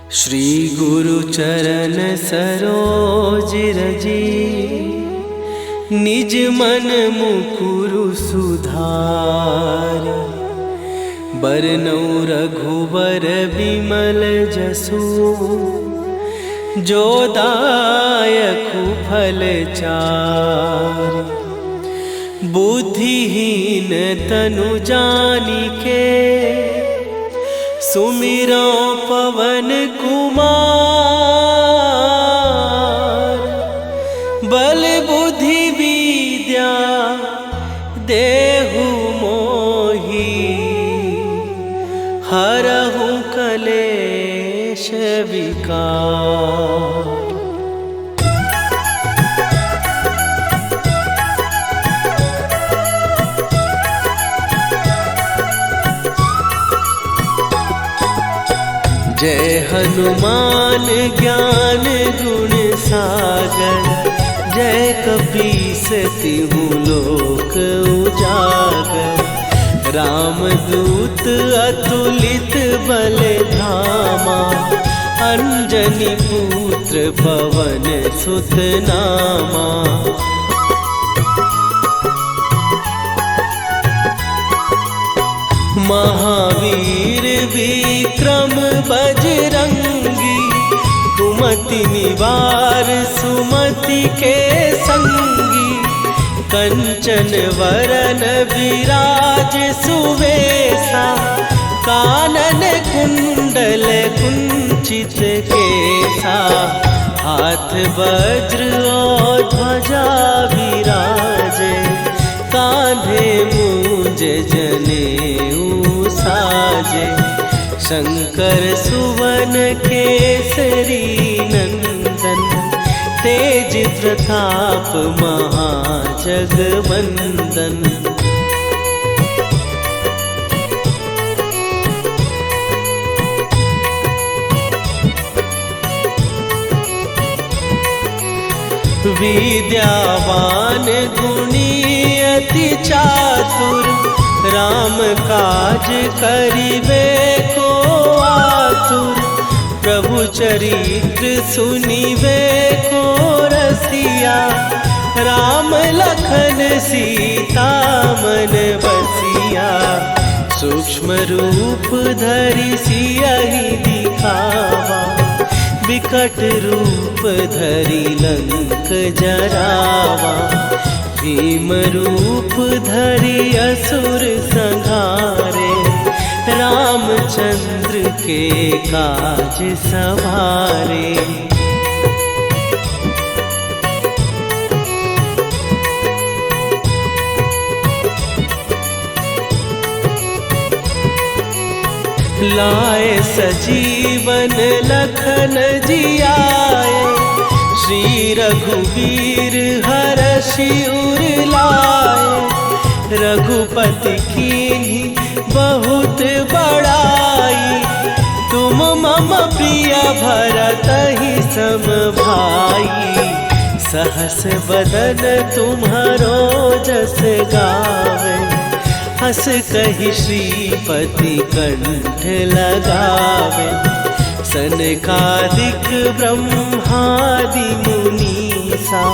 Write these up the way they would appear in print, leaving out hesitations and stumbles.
श्री गुरु चरण सरोज रजी, निज मन मुकुरु सुधार। बरनौ रघुबर बिमल जसु, जो दायकु फल चार। बुद्धिहीन तनु जानिके, सुमिरो पवन कुमार। बल बुद्धि विद्या देहु मोहि, हरहु कलेश विकार। जय हनुमान ज्ञान गुण सागर, जय कपीस तिहु लोक उजागर। रामदूत अतुलित बल धामा, अंजनी पुत्र पवन सुत नामा। महावीर विक्रम बजरंगी, कुमति निवार सुमति के संगी। कंचन वरन विराज सुवेशा, कानन कुंडल कुंचित केसा। हाथ वज्र और ध्वजा विराजे, कांधे मूंज जनेऊ साजे। शंकर सुवन केसरी नंदन, तेज प्रताप महाजगवंदन। विद्यावान गुणी अति चातुर, राम काज करिबे को आतुर। प्रभु चरित्र सुनिबे को रसिया, राम लखन सीता मन बसिया। सूक्ष्म रूप धरि सियहि दिखावा, विकट रूप धरि लंक जरावा। भीम रूप धरि असुर संहारे, रामचंद्र के काज सवारे। लाए सजीवन लखन जियाए, श्री रघुवीर हरषि उर लाए। रघुपति कीन्ही बहुत बड़ाई, तुम मम प्रिय भरतहि सम भाई। सहस बदन तुम्हारो जस गावे, हस कहि श्रीपति कंठ लगावे। सनकादिक ब्रह्मादि मुनीसा,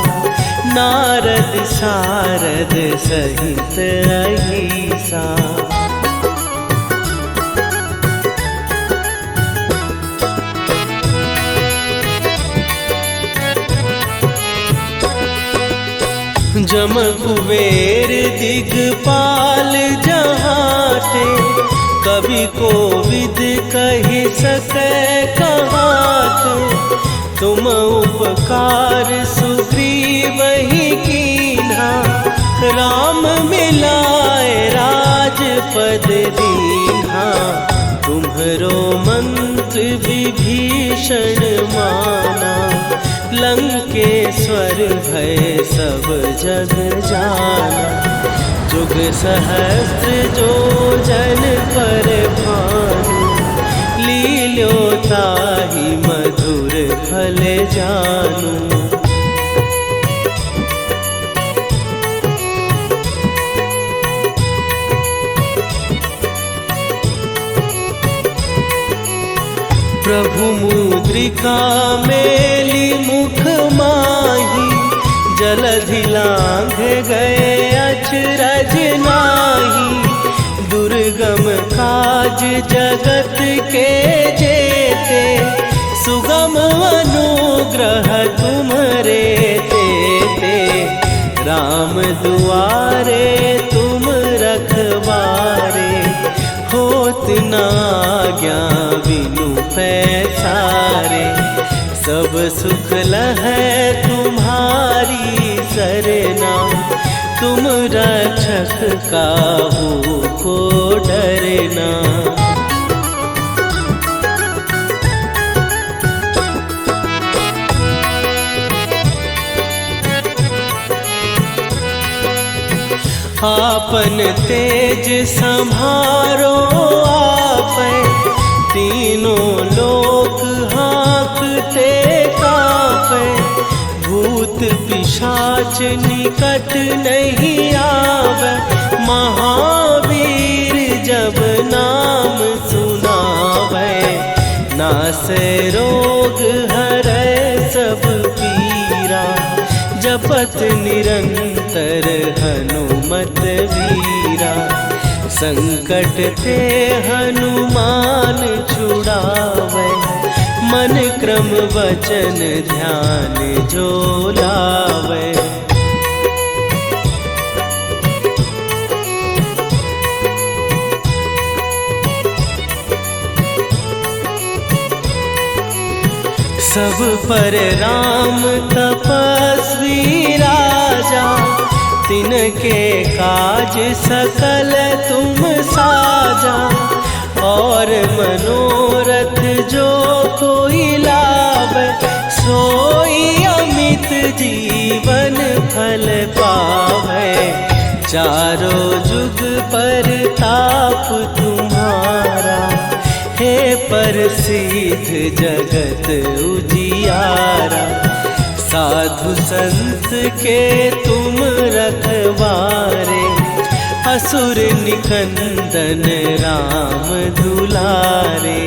नारद सारद सहित अहिसा। जम कुबेर दिगपाल जहाते, कवि कोविद कहि सकै कहाते। तुम उपकार सुग्रीवहि कीन्हा, राम मिलाए राजपद दीन्हा। तुम्हरो मंत्र विभीषण माना, लंकेश्वर भय सब जग जाना। जुग सहस्त्र जो जन पर भानु, लील्यो ताहि मधुर फल जानू। प्रभु मुद्रिका मेली मुख माही, जलधि लांघ गए अचरज नाही। दुर्गम काज जगत के जेते, सुगम अनुग्रह तुम्हरे तेते। राम दुआरे तुम रखवारे, होत न आज्ञा बिनु पैसारे। सब सुख लहै तुम्हारी सरना, तुम रक्षक काहू को डरना। आपन तेज संभारो आपै, तीनों लोक हाँकते कांपै। भूत पिशाच निकट नहीं आवे, महावीर जब नाम सुनावे। नासै रोग हरै सब पीरा, जपत निरंतर हनुमत वीरा। संकट ते हनुमान छुड़ावे, मन क्रम वचन ध्यान जो लावे। सब पर राम तपस्वी राजा, तिनके काज सकल तुम साजा। और मनोरथ जो कोई लावे, सोई अमित जीवन फल पावे। चारों जुग पर ताप तुम्हारा, हे प्रसिद्ध जगत उजियारा। साधु संत के तुम रखवारे, असुर निकंदन राम दुलारे।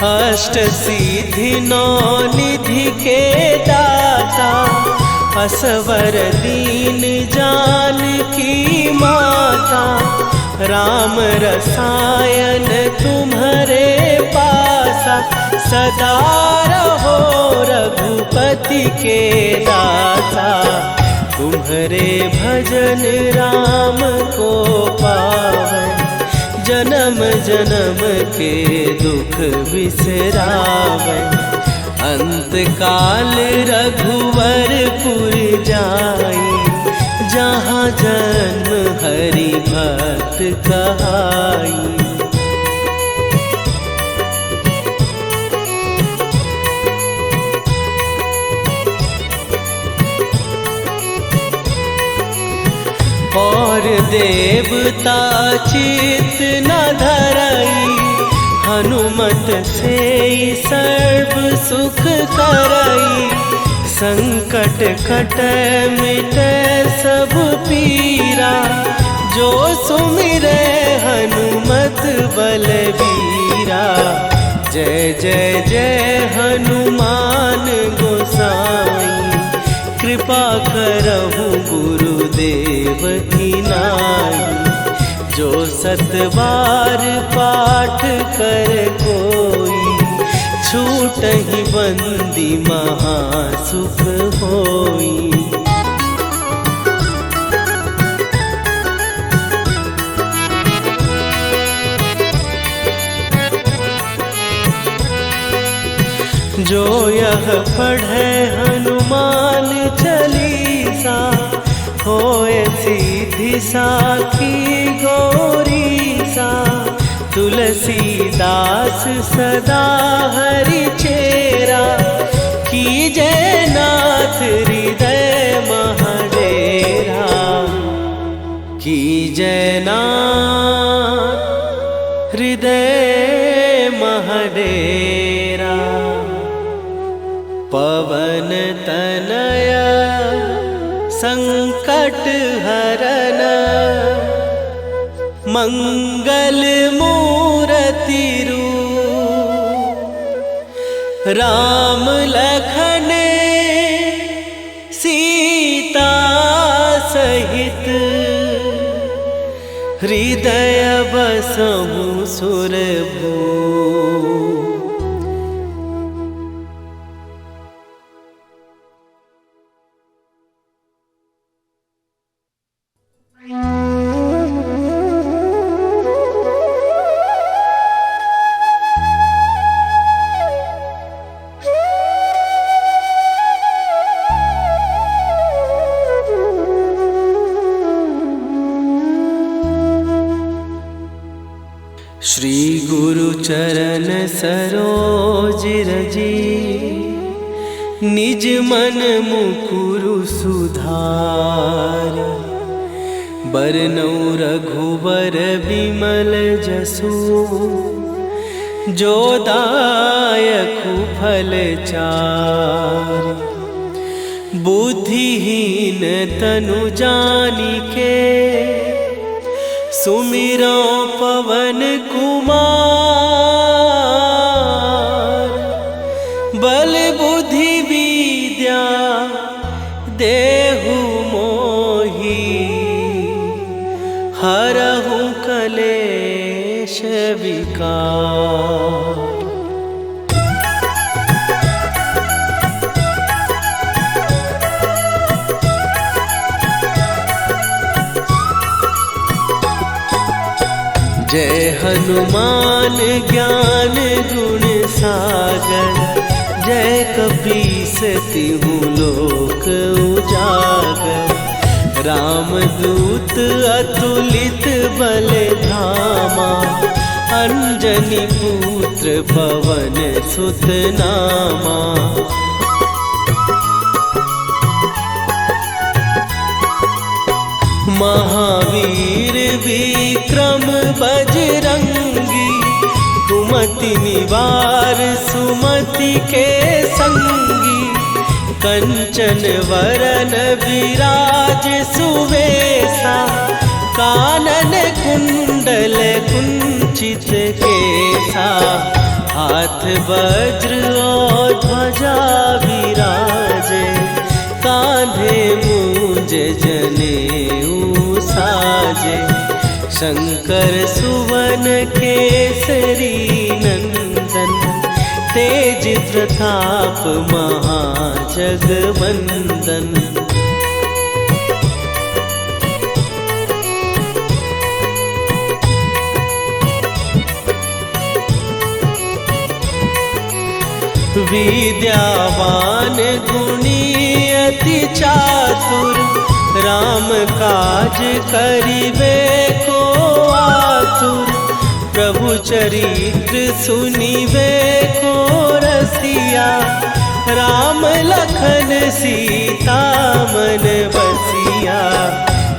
अष्ट सिद्धि नौ निधि के दाता, असवर दीन जानकी माता। राम रसायन तुम्हारे पासा, सदा रहो रघुपति के दासा। तुम्हारे भजन राम को पावै, जन्म जन्म के दुख बिसरावै। अंत काल रघुवरपुर जाई, जहाँ जन्म हरि भक्त कहाई। और देवता चित न धरई, हनुमत से सर्व सुख करई। संकट कटै मिटै सब पीरा, जो सुमिरै हनुमत बलबीरा। जय जय जय हनुमान गोसाई, कृपा करहु गुरुदेव की नाई। जो सतबार पाठ कर कोई, छूटहि बंदी महासुख होई। जो यह पढ़े हनुमान चालीसा, होए सीधी साखी गौरीसा। तुलसीदास सदा हरि चेरा, कीजय नाथ हृदय महडेरा। कीजय नाथ हृदय महडेरा। पवन तनय संकट हरन मंगल मूर्ति रूप राम लखन सीता सहित हृदय बसहु सुरभू। श्री गुरु चरण सरोज रजी निज मन मुकुरु सुधार। बरनौ रघुबर बिमल जसु जो दायकु फल चार। बुद्धिहीन तनु जानिके सुमिरो पवन कुमार। बल बुद्धि विद्या देहु मोहि हरहु कलेश विकार। जय हनुमान ज्ञान गुण सागर। जय कपीस तिहु लोक उजागर। रामदूत अतुलित बल धामा। अंजनी पुत्र पवन सुत नामा। महावीर विक्रम बजरंगी। कुमति निवार सुमति के संगी। कंचन वरन विराज सुवेशा। कानन कुंडल कुंचित केसा। हाथ वज्र और ध्वजा विराजे। कांधे मूंज जनेऊ साजे। शंकर सुवन केसरी नंदन। तेज प्रताप महाजगवंदन। विद्यावान गुणी अति चातुर। राम काज करिबे को आतुर। प्रभु चरित्र सुनिबे को रसिया। राम लखन सीता मन बसिया।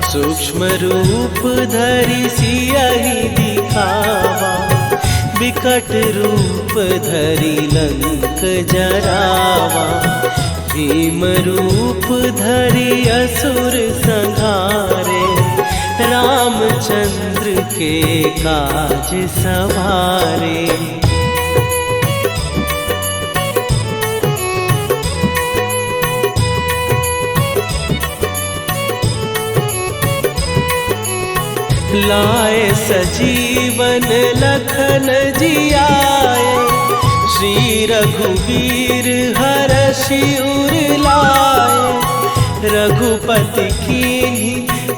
सूक्ष्म रूप धरि सियहि दिखावा। विकट रूप धरि लंक जरावा। भीम रूप धरि असुर संहारे। रामचंद्र के काज सवारे। लाए सजीवन लखन जियाए। श्री रघुवीर हरषि उर लाए। रघुपति कीन्ही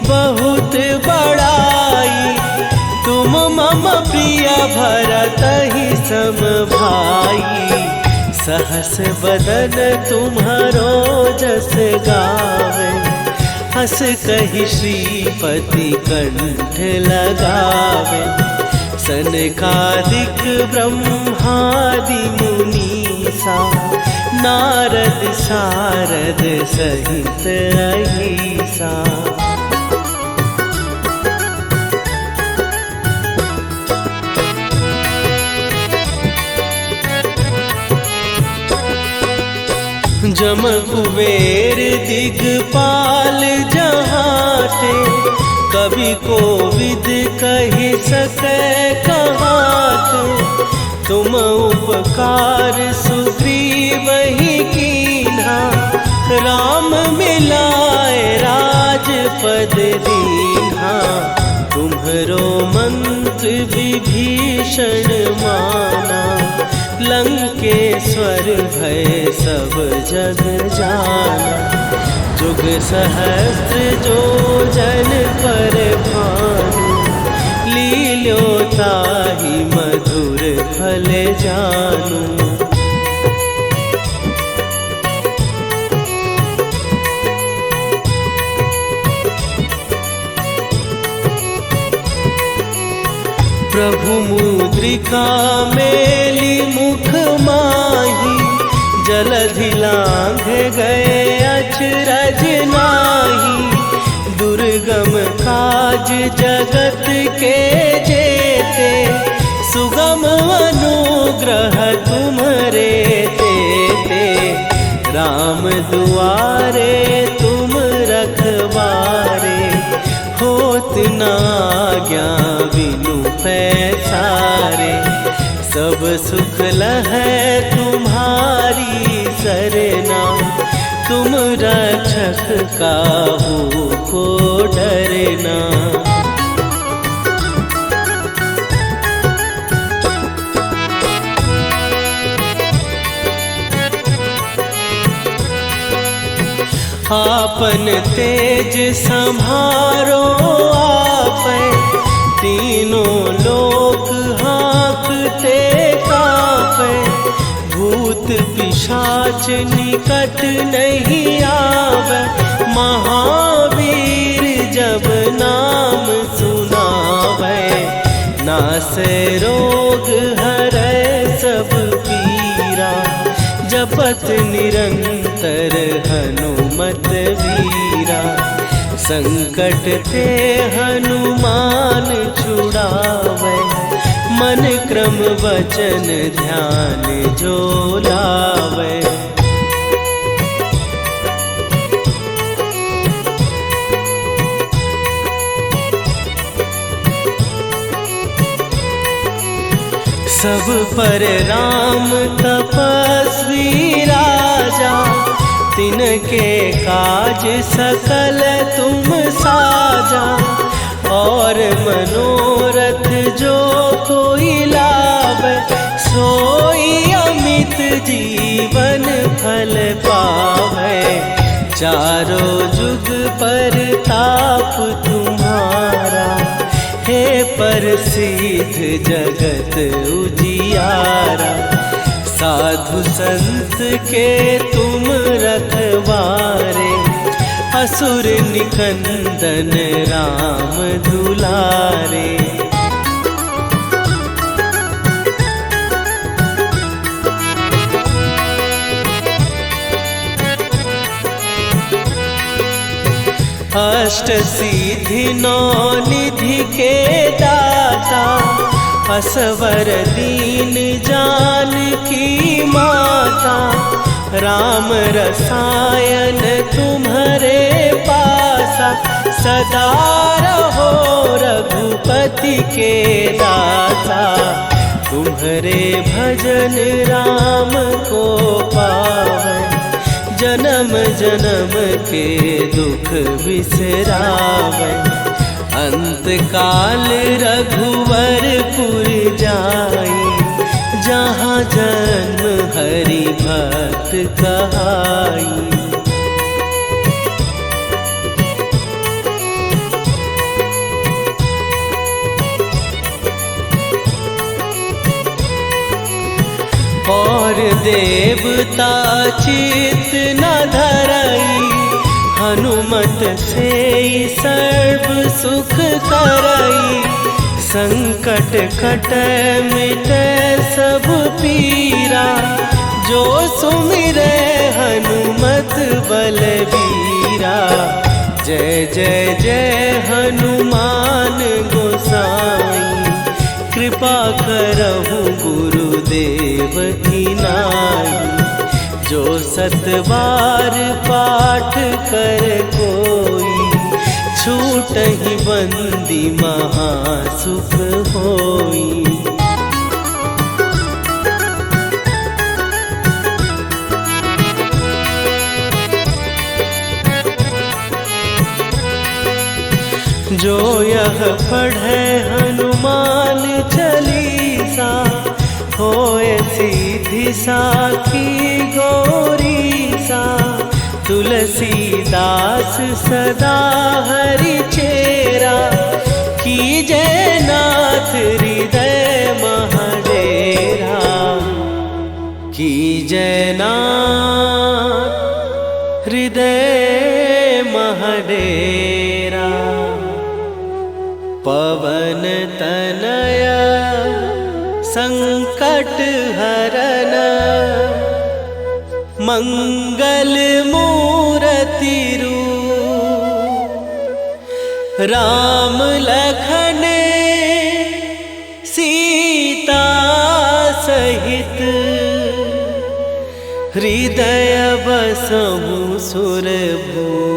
बहुत बड़ाई। तुम मम प्रिय भरतहि सम भाई। सहस बदन तुम्हारो जस गावे। हस कहि श्रीपति कंठ लगावे। सनकादिक ब्रह्मादि मुनीसा। नारद सारद सहित अहिसा। जम कुबेर दिगपाल जहाते, कवि कोविद कहि सकै कहाते। तुम उपकार सुग्रीव ही कीन्हा, राम मिलाए राजपद दीन्हा। तुम्हरो मंत्र विभीषण माना, लंकेश्वर भय सब जग जाना। जुग सहस्त्र जो जन पर भानु, लील्यो ताहि मधुर फल जानू। प्रभु मुद्रिका मेली मुख माही, जलधि लांघ गए अचरज नाही। दुर्गम काज जगत के जेते, सुगम अनुग्रह तुम्हरे तेते। राम दुआरे तुम रखवारे, होत न आज्ञा बिनु पैसारे। सब सुख लहै तुम्हारी सरना, तुम रक्षक काहू को डरना। आपन तेज सम्हारो आपै, तीनों लोक हाँकते कांपै। भूत पिशाच निकट नहीं आवे, महावीर जब नाम सुनावे। नासै रोग हरै सब पीरा, जपत निरंतर हनुमत वीरा। संकट ते हनुमान छुड़ावे, मन क्रम वचन ध्यान जो लावे। सब पर राम तपस्वी राजा, तिनके काज सकल तुम साजा। और मनोरथ जो कोई लावे, सोई अमित जीवन फल पावे। चारों जुग पर ताप तुम्हारा, हे प्रसिद्ध जगत उजियारा। साधु संत के तुम रखवारे, असुर निकंदन राम दुलारे। अष्ट सिद्धि नौ निधि के दाता, असवर दीन जानकी माता। राम रसायन तुम्हारे पासा, सदा रहो रघुपति के दासा। तुम्हारे भजन राम को पावै, जन्म जन्म के दुख बिसरावै। अंत काल रघुवरपुर जाई, जहाँ जन्म हरि भक्त कहाई। और देवता चित न धरई, हनुमत से सर्व सुख करई। संकट कटै मिटै सब पीरा, जो सुमिरै हनुमत बलबीरा। जय जय जय हनुमान गोसाई, कृपा करहु गुरुदेव की नाई। जो सतबार पाठ कर कोई, छूटहि बंदी महासुख होई। जो यह पढ़े हनुमान चालीसा, होए सीधी साखी गौरीसा। तुलसीदास सदा हरि चेरा, कीजय नाथ हृदय महडेरा। कीजय नाथ हृदय महडेरा। पवन तनया संकट हरन, मंगल मूर्ति रूप। राम लखन सीता सहित, हृदय बसहु सुरभूप।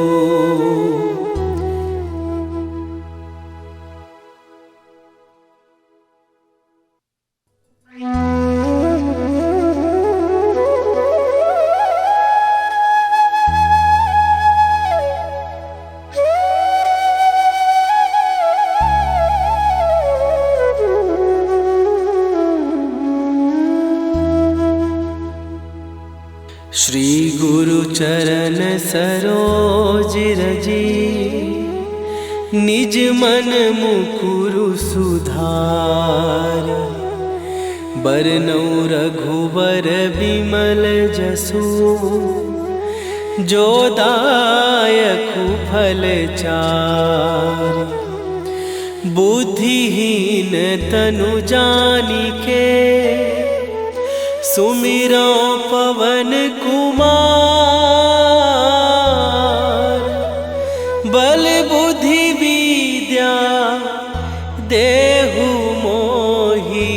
श्री गुरु चरण सरोज रजी, निज मन मुकुरु सुधार। बरनउँ रघुबर बिमल जसु, जो दायकु फल चारि। बुद्धिहीन तनु जानिके, सुमिरो पवन कुमार। बल बुद्धि विद्या देहु मोहि,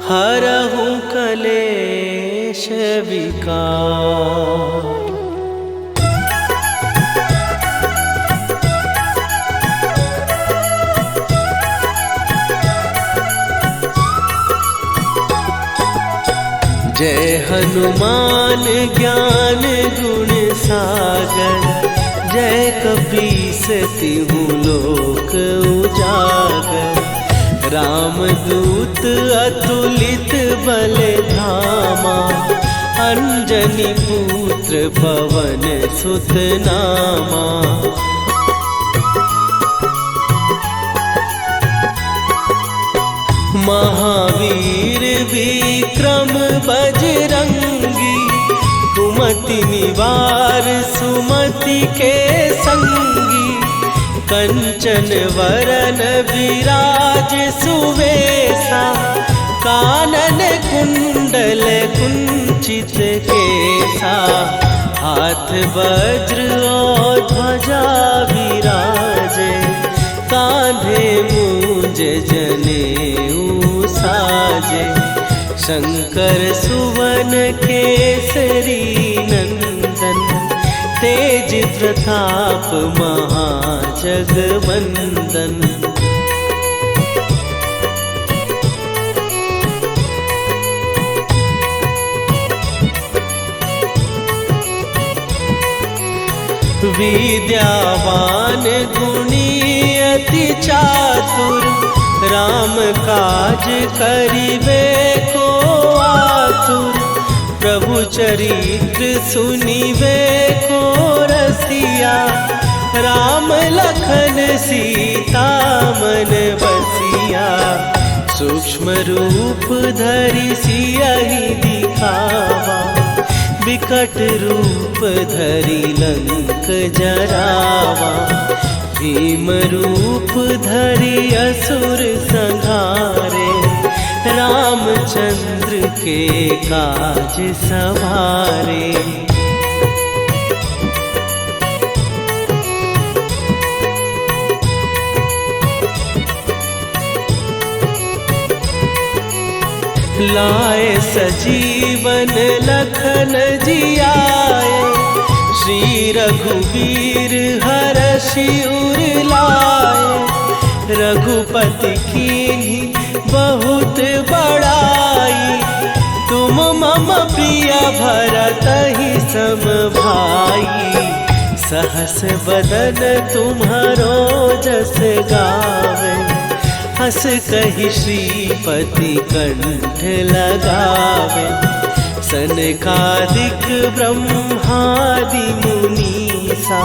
हरहु कलेश विकार। जय हनुमान ज्ञान गुण सागर, जय कपीस तिहु लोक उजागर। रामदूत अतुलित बल धामा, अंजनी पुत्र पवन सुत नामा। महावीर विक्रम बजरंगी, कुमति निवार सुमति के संगी। कंचन वरन विराज सुवेशा, कानन कुंडल कुंचित केसा। हाथ वज्र और ध्वजा विराजे, कांधे मूंज जनेऊ साजे। शंकर सुवन केसरी नंदन, तेज प्रताप महाजगवंदन। विद्यावान गुणी अति चातुर, राम काज करिबे को आतुर। प्रभु चरित्र सुनिबे को रसिया, राम लखन सीता मन बसिया। सूक्ष्म रूप धरि सियहि दिखावा, विकट रूप धरि लंक जरावा। भीम रूप धरि असुर संहारे, रामचंद्र के काज सवारे। लाए सजीवन लखन जियाए, श्री रघुवीर हरषि उर लाए। रघुपति कीन्ही बहुत बड़ाई, तुम मम प्रिय भरतहि सम भाई। सहस बदन तुम्हारो जस गावे, हस कहि श्रीपति कंठ लगावे। सनकादिक ब्रह्मादि मुनीसा,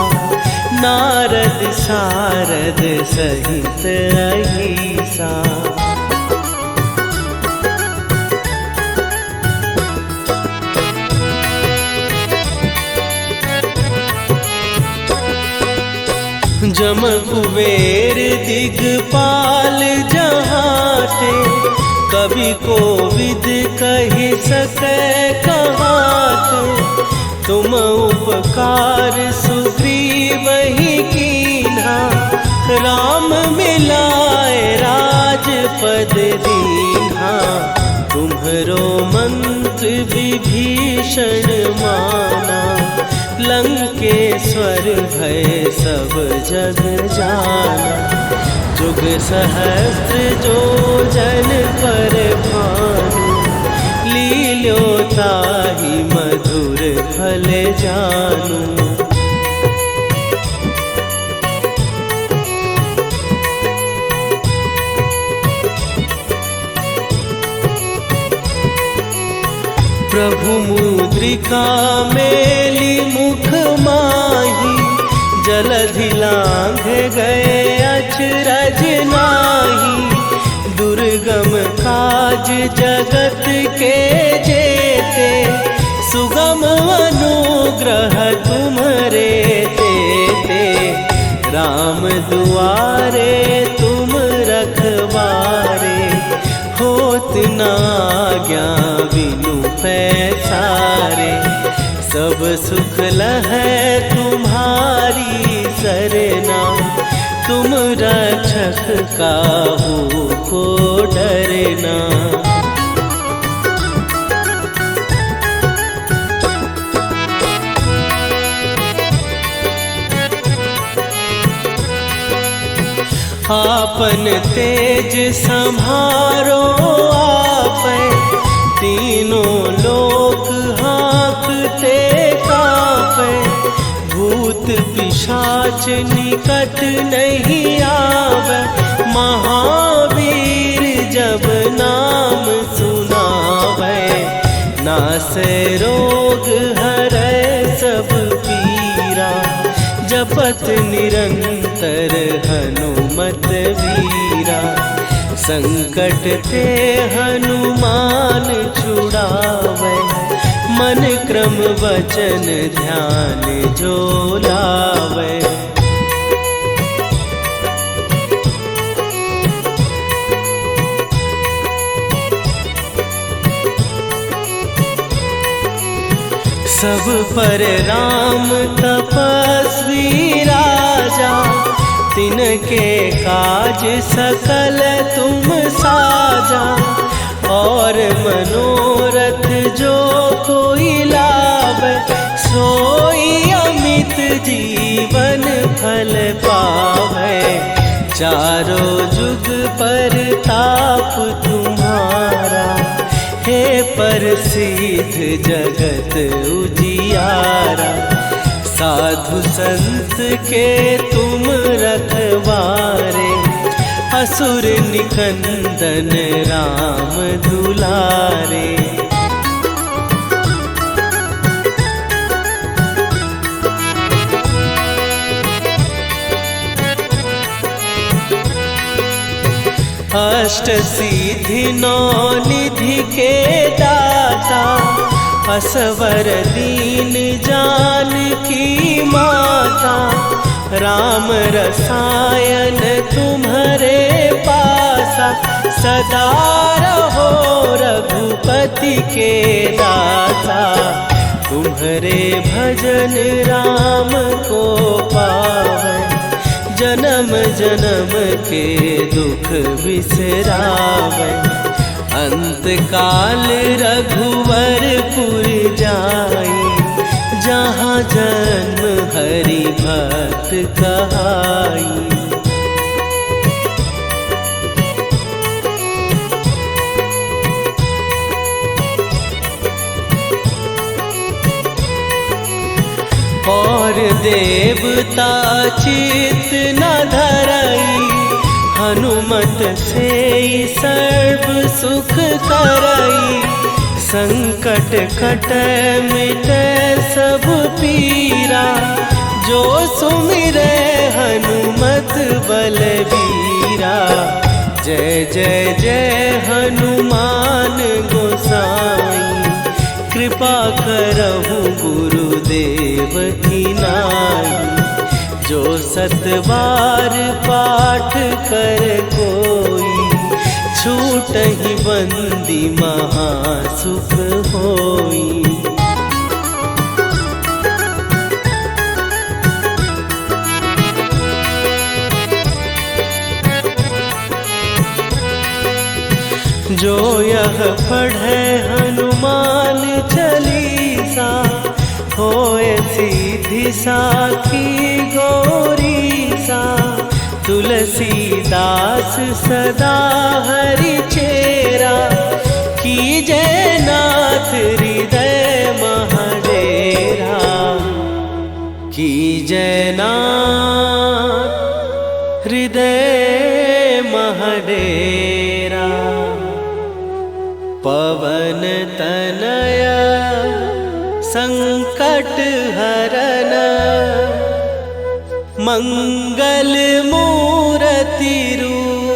नारद सारद सहित अहिसा। जम कुबेर दिगपाल जहाते, कवि कोविद कहि सकै कहाते। तुम उपकार सुग्रीवहि कीन्हा, राम मिलाए राजपद दीन्हा। तुम्हरो मंत्र विभीषण माना, लंकेश्वर भय सब जग जाना। जुग सहस्त्र जो जन पर भानु, लील्यो ताहि मधुर फल जानू। प्रभु मुद्रिका मेली मुख माही, जलधि लांघ गए अचरज नाही। दुर्गम काज जगत के जेते, सुगम अनुग्रह तुम्हरे तेते। राम दुआरे तुम रखवारे, होत न आज्ञा बिनु पैसारे। सब सुख लहै तुम्हारी सरना, तुम रक्षक काहू को डरना। आपन तेज सम्हारो आपै, तीनों लोक हाँकते कांपै। भूत पिशाच निकट नहीं आवे, महावीर जब नाम सुनावे। नासै रोग हरै सब पीरा, जपत निरंतर हनुमत वीरा। संकट ते हनुमान छुड़ावे, मन क्रम वचन ध्यान जो लावे। सब पर राम तपस्वी राजा, तिनके काज सकल तुम साजा। और मनोरथ जो कोई लावे, सोई अमित जीवन फल पावे। चारों जुग पर ताप तुम्हारा, हे प्रसिद्ध जगत उजियारा। साधु संत के तुम रखवारे, असुर निकंदन राम दुलारे। अष्ट सिद्धि नौ निधि के दाता, असवर दीन जानकी माता। राम रसायन तुम्हारे पासा, सदा रहो रघुपति के दाता। तुम्हारे भजन राम को पावे, जन्म जन्म के दुख बिसरावे। अंत काल रघुवरपुर जाई, जहाँ जन्म हरि भक्त कहाई। और देवता चित न धरई, हनुमत से सर्व सुख करई। संकट कट मिटे सब पीरा, जो सुमिरे हनुमत बलबीरा। जय जय जय हनुमान गोसाई, कृपा करहु गुरुदेव की नाई। जो सत बार पाठ कर कोई, छूटहि बंदी महासुख होई। जो यह पढ़े हनुमान चालीसा, होए सीधी साखी गौरीसा। तुलसीदास सदा हरि चेरा, कीजय नाथ हृदय महडेरा। कीजय नाथ हृदय महडेरा। पवन तनय संकट हरन, मंगल मूरति रूप।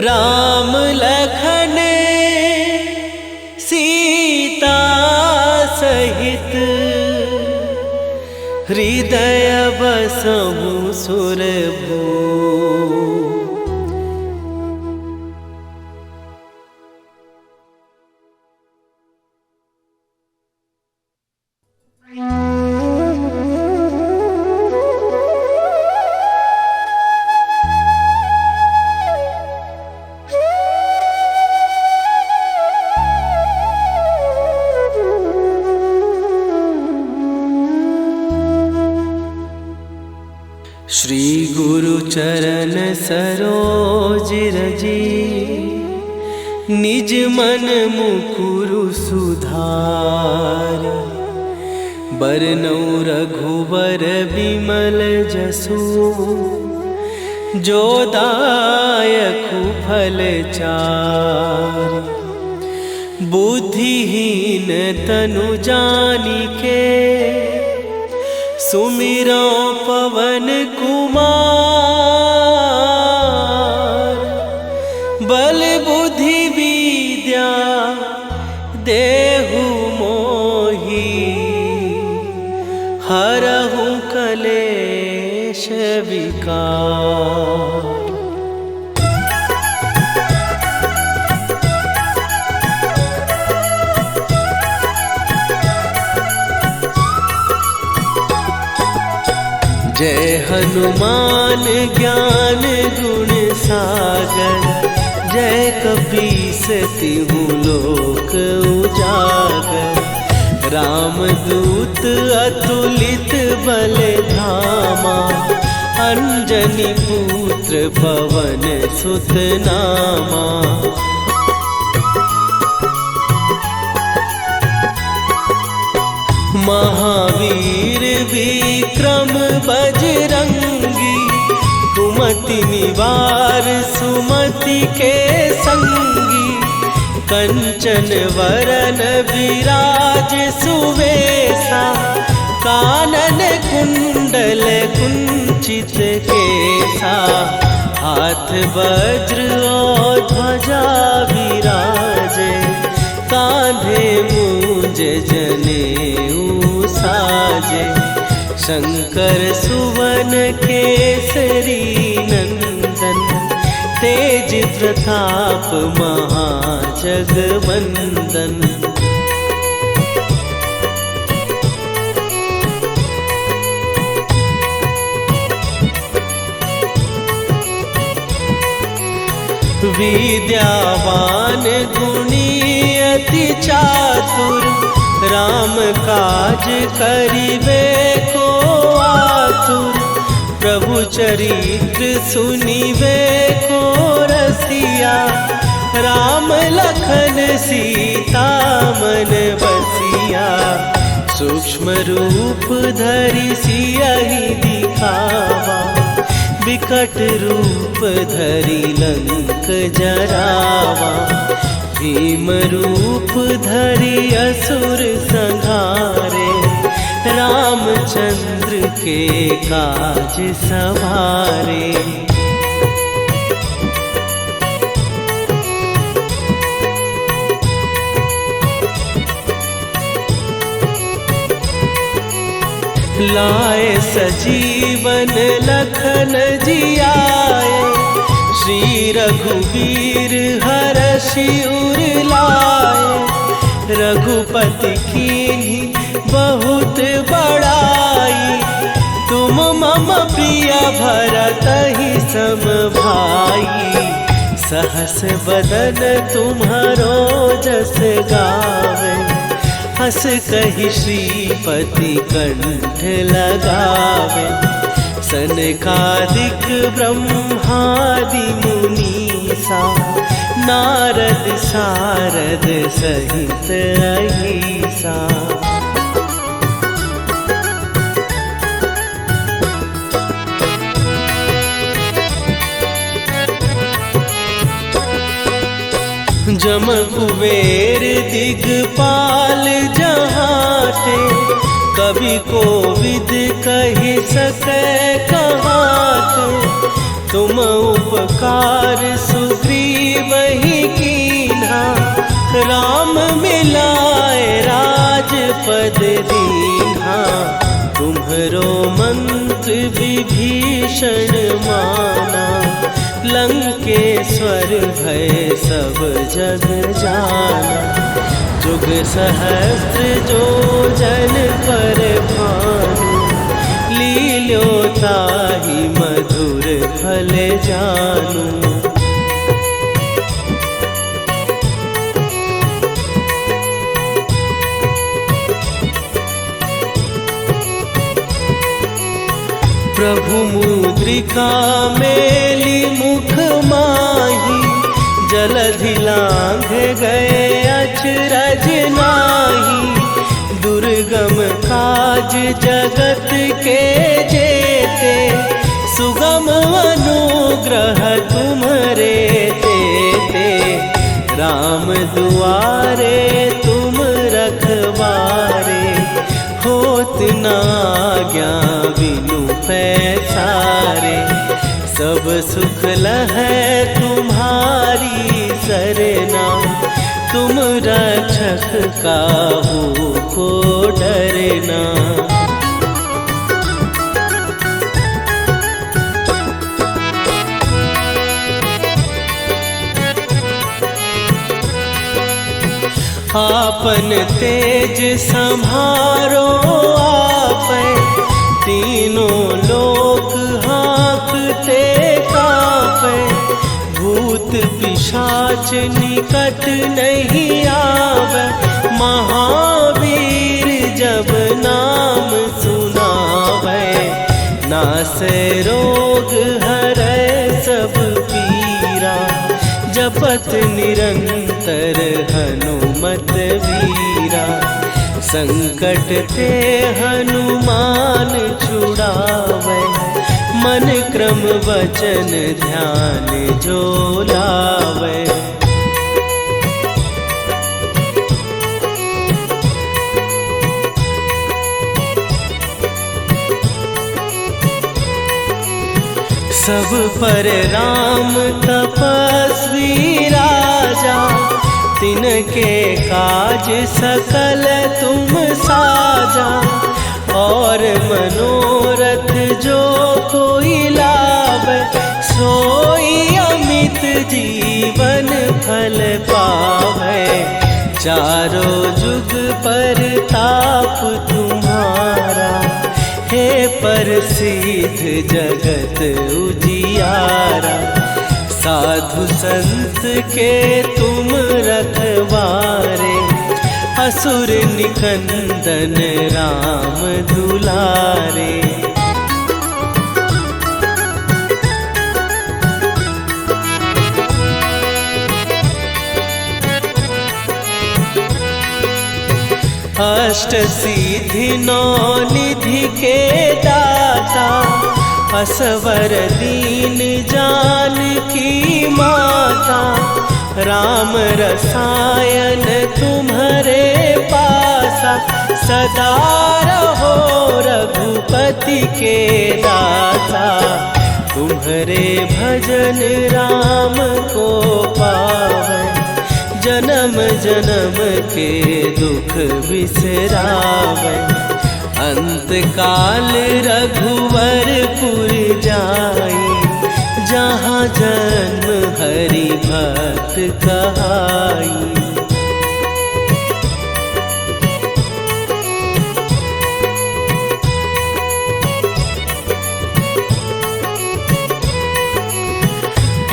राम लखन सीता सहित, हृदय बसहु सुरभूप। श्री गुरु चरण सरोज रजी, निज मन मुकुरु सुधार। बरनउँ रघुवर बिमल जसु, जो दायकु फल चारि। बुद्धिहीन तनु जानिके, सुमिरो पवन कुमार। बल बुद्धि विद्या देहु मोहि, हरहु कलेश विकार। जय हनुमान ज्ञान गुण सागर, जय कपीस तिहु लोक उजागर। रामदूत अतुलित बल धामा, अंजनी पुत्र पवन सुत नामा। महावीर विक्रम बजरंगी, कुमति निवार सुमति के संगी। कंचन वरन विराज सुवेशा, कानन कुंडल कुंचित केसा। हाथ वज्र और ध्वजा विराजे, कांधे मूंज जनेऊ साजे। शंकर सुवन केसरी नंदन, तेज प्रताप महाजगवंदन। विद्यावान गुणी अति चातुर, राम काज करिबे को आतुर। प्रभु चरित्र सुनिबे को रसिया, राम लखन सीता मन बसिया। सूक्ष्म रूप धरि सियहि दिखावा, विकट रूप धरि लंक जरावा। भीम रूप धरि असुर संहारे, रामचंद्र के काज सवारे। लाए सजीवन लखन जियाए, श्री रघुवीर हरषि उर लाए। रघुपति कीन्ही बहुत बड़ाई, तुम मम प्रिय भरतहि सम भाई। सहस बदन तुम्हारो जस गावे, हस कहि श्रीपति कंठ लगावे। सनकादिक ब्रह्मादि मुनीसा, नारद सारद सहित अहिसा। जम कुबेर दिगपाल जहाते, कवि कोविद कहि सकै कहाते। तुम उपकार सुग्रीवहि कीन्हा, राम मिलाए राजपद दीन्हा। तुम्हरो मंत्र विभीषण माना, लंकेश्वर भय सब जग जाना। जुग सहस्त्र जो जन पर भानु, लील्यो ताहि मधुर फल जानू। प्रभु मुद्रिका मेली मुख माही, जलधि लांघ गए अचरज नाही। दुर्गम काज जगत के जेते, सुगम अनुग्रह तुम्हरे तेते। राम दुआरे तुम रखवारे, होत न आज्ञा बिनु पैसारे। सब सुख लहै तुम्हारी सरना, तुम रक्षक काहू को डरना। आपन तेज संभारो आपै, तीनों लोक हाँकते कापै। भूत पिशाच निकट नहीं आवे, महावीर जब नाम सुनावे। नासै रोग हरै सब पीरा, जपत निरंतर हनुमत वीरा। संकट ते हनुमान छुड़ावे, मन क्रम वचन ध्यान जो लावे। सब पर राम तपस्वी राजा, तिनके काज सकल तुम साजा। और मनोरथ जो कोई लावे, सोई अमित जीवन फल पावे। चारों जुग पर ताप तुम्हारा, हे प्रसिद्ध जगत उजियारा। साधु संत के तुम रखवारे, असुर निकंदन राम दुलारे। अष्ट सिद्धि नौ निधि के दाता, असवर दीन जानकी माता। राम रसायन तुम्हारे पासा, सदा रहो रघुपति के दाता। तुम्हारे भजन राम को पावन, जन्म जन्म के दुख बिसरावे। अंत काल रघुवरपुर जाई, जहाँ जन्म हरि भक्त कहाई।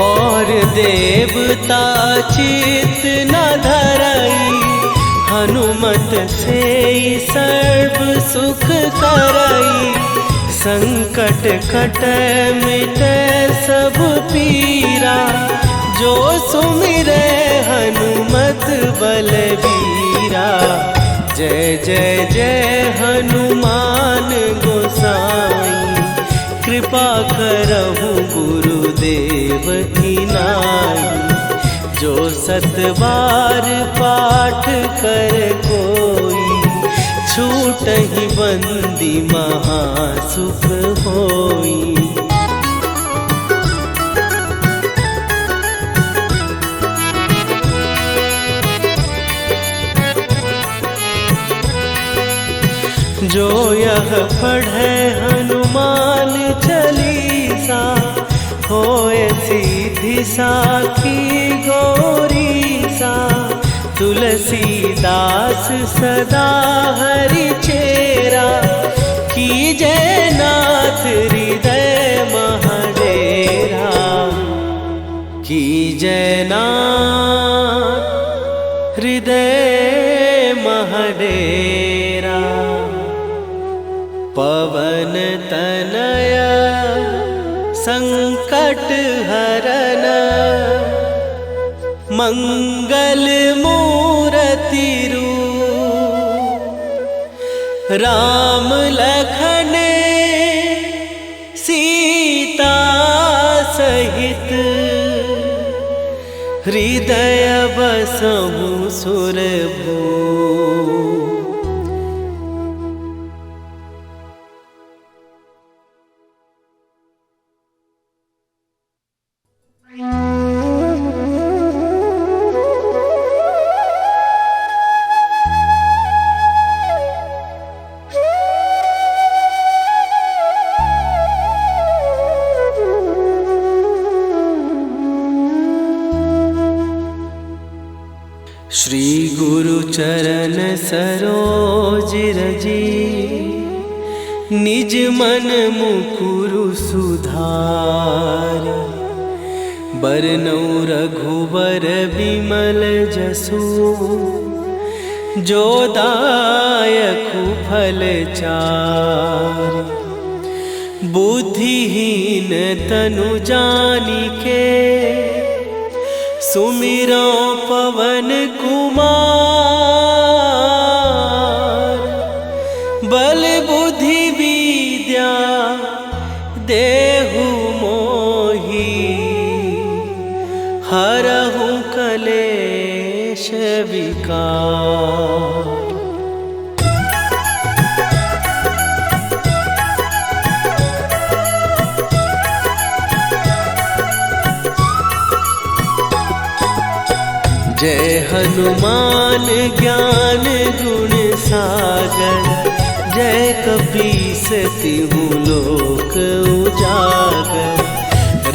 और देवता चित न धरई, हनुमत से सर्व सुख करई। संकट कट मिट सब पीरा, जो सुमिरे हनुमत बलबीरा। जय जय जय हनुमान गोसाई, कृपा करहु गुरुदेव की नाई। जो सतबार पाठ कर कोई, छूटहि बंदी महासुख होई। जो यह पढ़े हनुमान चालीसा, होए सीधी साखी गौरीसा। तुलसीदास सदा हरि चेरा, कीजय नाथ हृदय महडेरा। कीजय नाथ हृदय महडेरा। पवन तनया संकट हरन, मंगल मूर्ति रूप। राम लखन सीता सहित, हृदय बसहु सुरभूप। श्री गुरु चरण सरोज रजी, निज मन मुकुरु सुधार। बरनौ रघुबर बिमल जसु, जो दायकु फल चार। बुद्धिहीन तनु जानिके, सुमिरो पवन कुमार। बल बुद्धि विद्या देहु मोहि, हरहु कलेश विकार। जय हनुमान ज्ञान गुण सागर, जय कपीस तिहु लोक उजागर।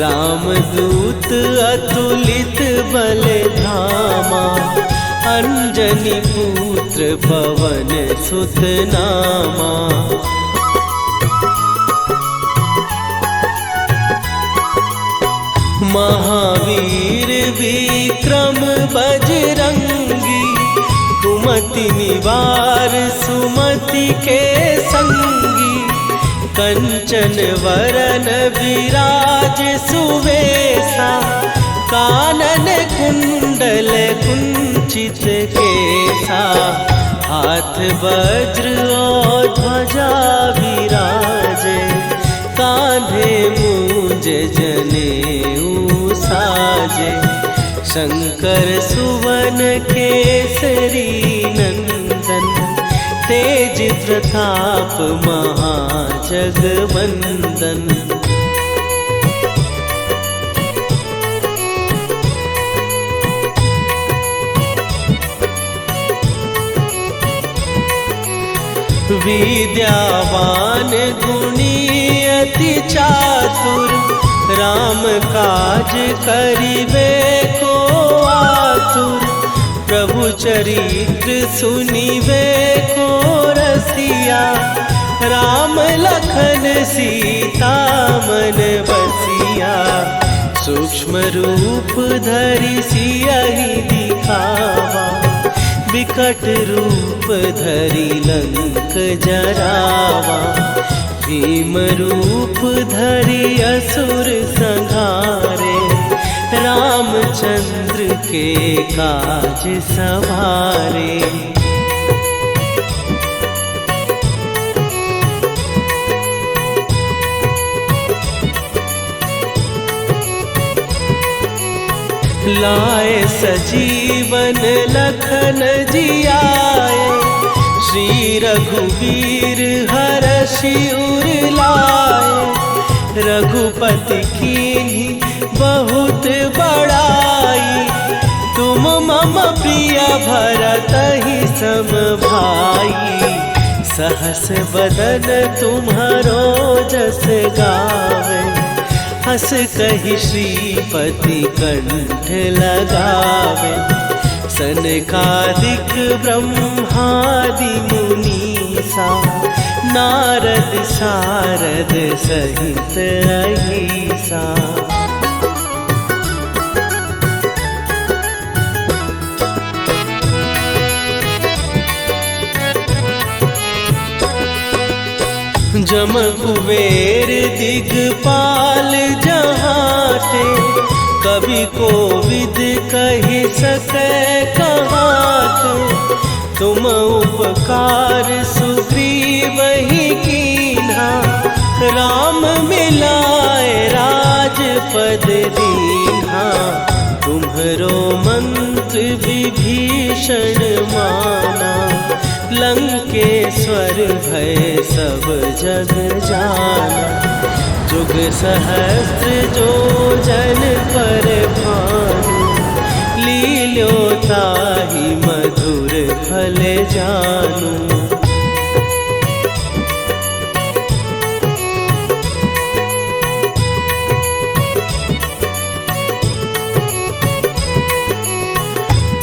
रामदूत अतुलित बल धामा, अंजनी पुत्र पवन सुत नामा। महावीर विक्रम बजरंगी, कुमति निवार सुमति के संगी। कंचन वरन विराज सुवेशा, कानन कुंडल कुंचित केसा। हाथ वज्र और ध्वजा विराजे, कांधे मूंज जनेऊ साजे। शंकर सुवन केसरी नंदन, तेज प्रताप महाजगवंदन। विद्यावान गुणी अति चातुर, राम काज करिबे को आतुर। प्रभु चरित्र सुनिबे को रसिया, राम लखन सीता मन बसिया। सूक्ष्म रूप धरि सियहि दिखावा, विकट रूप धरि लंक जरावा। भीम रूप धरि असुर संहारे, रामचंद्र के काज सवारे। लाए सजीवन लखन जियाए, श्री रघुवीर हरषि उर लाए। रघुपति कीन्ही बहुत बड़ाई, तुम मम प्रिय भरतहि सम भाई। सहस बदन तुम्हारो जस गावे, हस कहि श्रीपति कंठ लगावे। सनकादिक ब्रह्मादि मुनीसा, नारद सारद सहित अहिसा। जम कुबेर दिगपाल जहाते, कवि कोविद कहि सकै कहाते। तुम उपकार सुग्रीवहि कीन्हा, राम मिलाए राजपद दीन्हा। तुम्हरो मंत्र विभीषण माना, लंकेश्वर भय सब जग जाना। जुग सहस्त्र जो जन पर भानु, लील्यो ताहि मधुर फल जानू।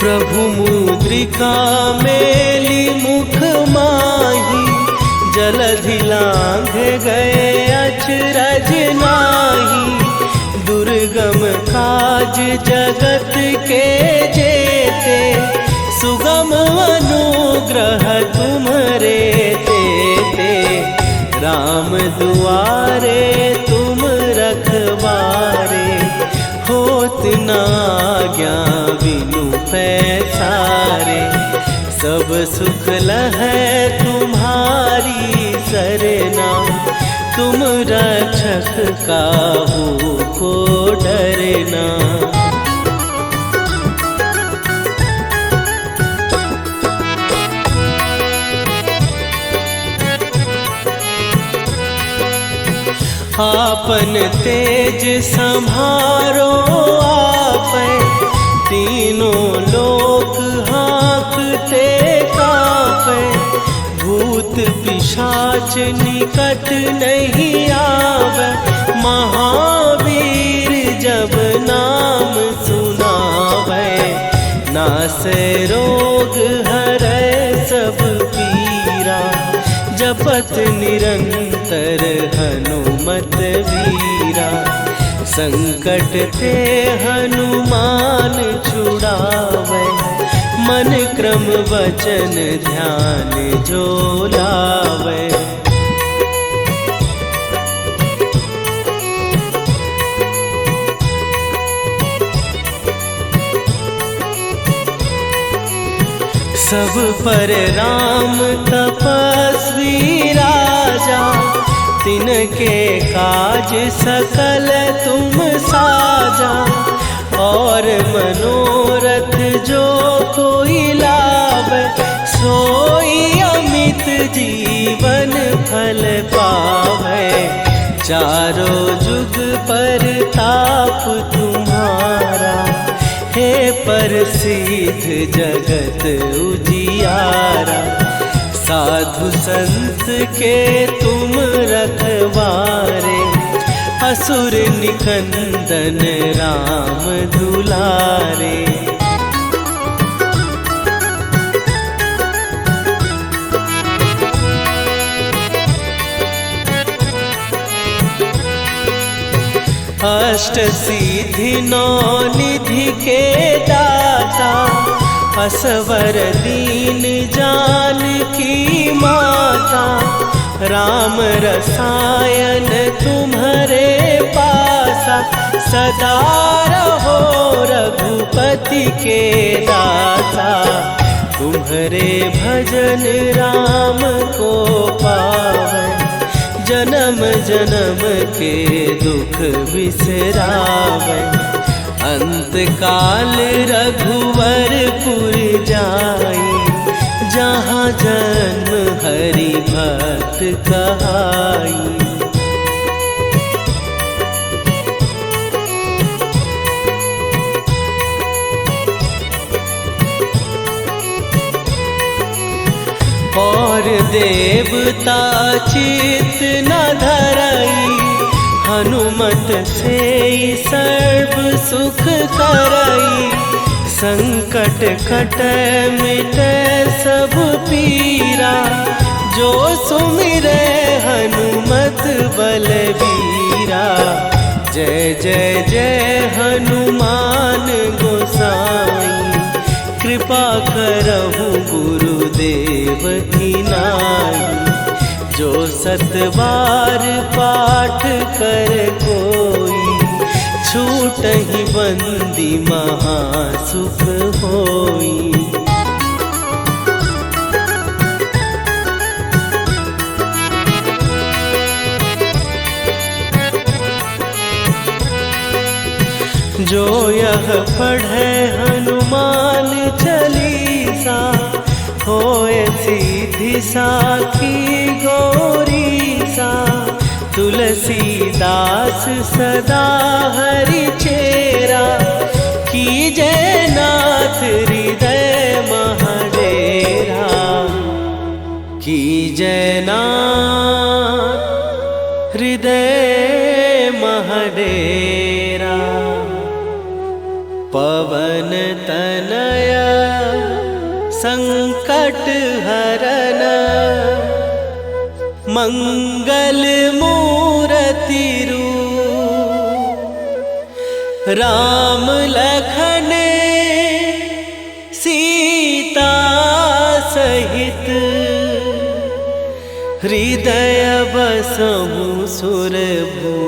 प्रभु मुद्रिका मेली मुख माही, जलधि लांघ गए अचरज नाही। दुर्गम काज जगत के जेते, सुगम अनुग्रह तुम्हरे तेते। राम दुआरे तुम रखवारे, होत न आज्ञा बिनु पैसारे। सब सुख लहै तुम्हारी सरना, तुम रक्षक काहू को डरना। आपन तेज सम्हारो आपै, तीनों लोक हाँकते कांपै। भूत पिशाच निकट नहीं आवे, महावीर जब नाम सुनावे। नासै रोग हरै सब पीरा, जपत निरंतर हनुमत वीरा। संकट ते हनुमान छुड़ावे, मन क्रम वचन ध्यान जो लावे। सब पर राम तपस्वी राजा, तिनके काज सकल तुम साजा। और मनोरथ जो कोई लावे, सोई अमित जीवन फल पावे। चारों जुग पर ताप तुम्हारा, हे प्रसिद्ध जगत उजियारा। साधु संत के तुम रखवारे, असुर निकंदन राम दुलारे। अष्ट सिद्धि नौ निधि के दाता, असवर दीन जानकी माता। राम रसायन तुम्हारे पासा, सदा रहो रघुपति के दासा। तुम्हारे भजन राम को पावे, जन्म जन्म के दुख बिसरावे। अंत काल रघुवरपुर जाई, जहाँ जन्म हरि भक्त कहाई। और देवता चित न धरई, हनुमत से सर्व सुख करई। संकट कटै मिटै सब पीरा, जो सुमिरै हनुमत बलबीरा। जय जय जय हनुमान गोसाई, कृपा करहु गुरुदेव की नाई। जो सत बार पाठ कर कोई, छूटहि बंदी महासुख होई। जो यह पढ़े हनुमान चालीसा, होए सीधी साखी गौरीसा। तुलसीदास सदा हरि चेरा, कीजय नाथ हृदय महडेरा। कीजय नाथ हृदय महडेरा। पवन तनय संकट हरन, मंगल मूरति रूप। राम लखन सीता सहित, हृदय बसहु सुरभूप।